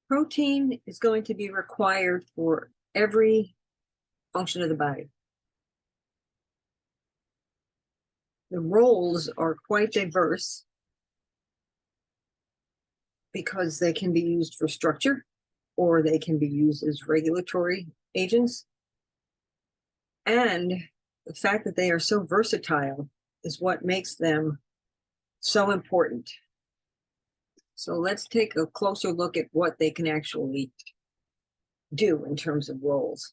Protein is going to be required for every function of the body. The roles are quite diverse because they can be used for structure or they can be used as regulatory agents. And the fact that they are so versatile is what makes them so important. So let's take a closer look at what they can actually do in terms of roles.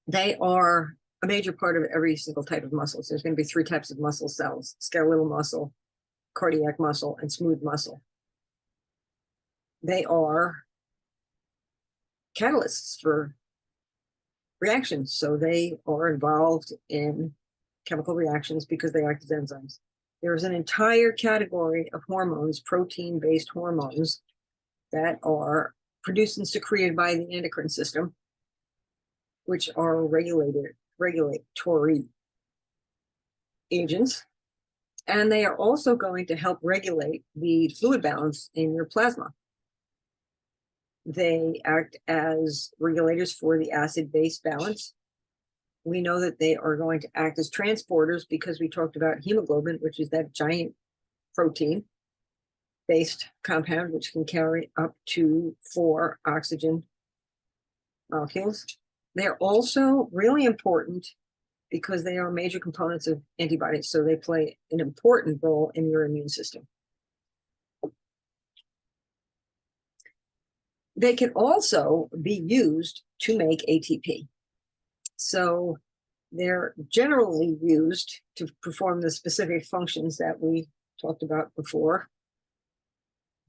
They are a major part of every single type of muscle. So there's going to be 3 types of muscle cells: skeletal muscle, cardiac muscle, and smooth muscle. They are catalysts for reactions. So they are involved in chemical reactions because they act as enzymes. There's an entire category of hormones, protein-based hormones, that are produced and secreted by the endocrine system, which are regulatory agents. And they are also going to help regulate the fluid balance in your plasma. They act as regulators for the acid-base balance. We know that they are going to act as transporters because we talked about hemoglobin, which is that giant protein-based compound which can carry up to 4 oxygen molecules. They're also really important because they are major components of antibodies, so they play an important role in your immune system. They can also be used to make ATP. So they're generally used to perform the specific functions that we talked about before,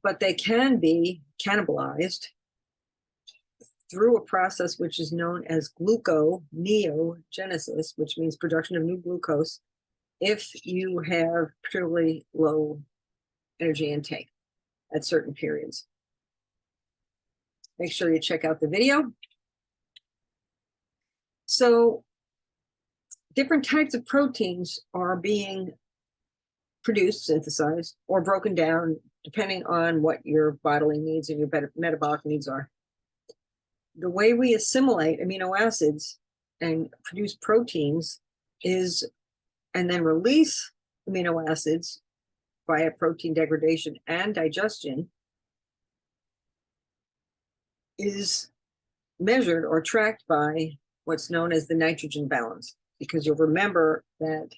but they can be cannibalized through a process which is known as gluconeogenesis, which means production of new glucose, if you have particularly low energy intake at certain periods. Make sure you check out the video. So different types of proteins are being produced, synthesized, or broken down depending on what your bodily needs and your metabolic needs are. The way we assimilate amino acids and produce proteins is, and then release amino acids via protein degradation and digestion, is measured or tracked by what's known as the nitrogen balance, because you'll remember that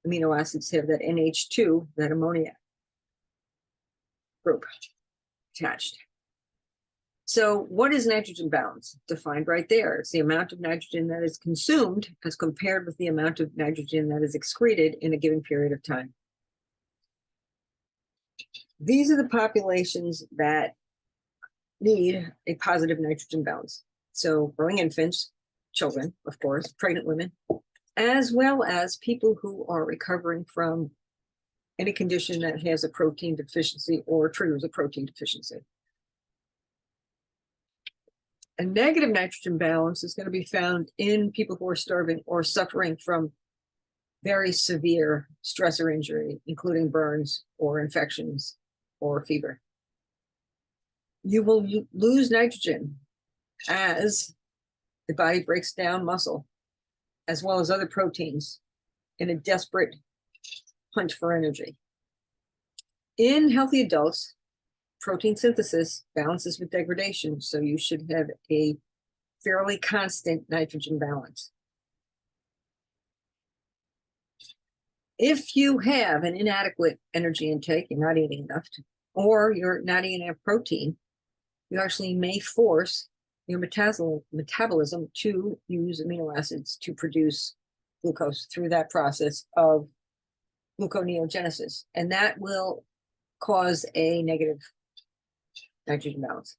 amino acids have that NH2, that ammonia group attached. So what is nitrogen balance? Defined right there. It's the amount of nitrogen that is consumed as compared with the amount of nitrogen that is excreted in a given period of time. These are the populations that need a positive nitrogen balance. So growing infants, children, of course, pregnant women, as well as people who are recovering from any condition that has a protein deficiency or triggers a protein deficiency. A negative nitrogen balance is going to be found in people who are starving or suffering from very severe stress or injury, including burns or infections or fever. You will lose nitrogen as the body breaks down muscle, as well as other proteins, in a desperate hunt for energy. In healthy adults, protein synthesis balances with degradation, so you should have a fairly constant nitrogen balance. If you have an inadequate energy intake, you're not eating enough, or you're not eating enough protein, you actually may force your metabolism to use amino acids to produce glucose through that process of gluconeogenesis, and that will cause a negative nitrogen balance.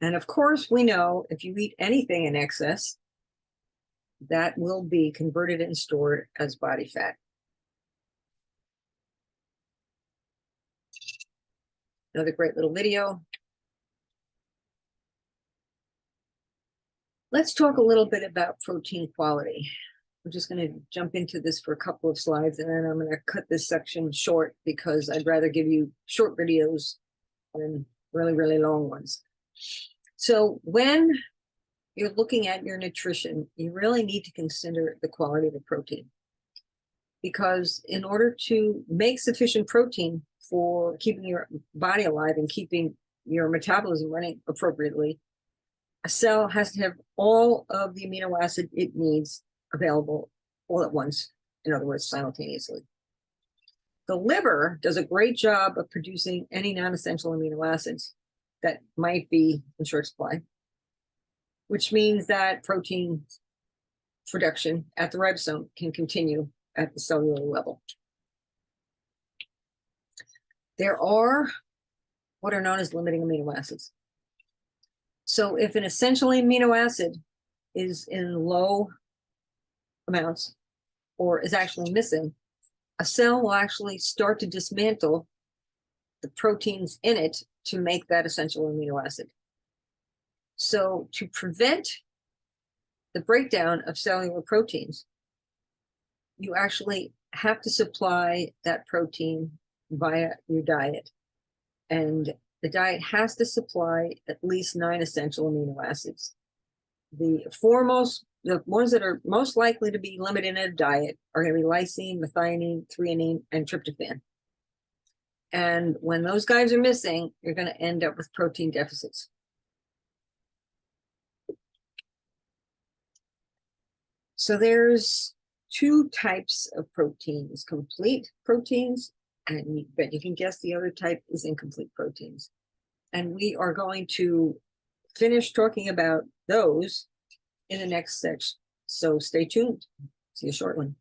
And of course, we know if you eat anything in excess, that will be converted and stored as body fat. Another great little video. Let's talk a little bit about protein quality. I'm just going to jump into this for a couple of slides, and then I'm going to cut this section short because I'd rather give you short videos than really, really long ones. So when you're looking at your nutrition, you really need to consider the quality of the protein. Because in order to make sufficient protein for keeping your body alive and keeping your metabolism running appropriately, a cell has to have all of the amino acid it needs available all at once, in other words, simultaneously. The liver does a great job of producing any non-essential amino acids that might be in short supply, which means that protein production at the ribosome can continue at the cellular level. There are what are known as limiting amino acids. So if an essential amino acid is in low amounts or is actually missing, a cell will actually start to dismantle the proteins in it to make that essential amino acid. So to prevent the breakdown of cellular proteins, you actually have to supply that protein via your diet. And the diet has to supply at least 9 essential amino acids. The ones that are most likely to be limited in a diet are going to be lysine, methionine, threonine, and tryptophan. And when those guys are missing, you're going to end up with protein deficits. So there's 2 types of proteins: complete proteins, and you bet you can guess the other type is incomplete proteins. And we are going to finish talking about those in the next section. So stay tuned. See you shortly.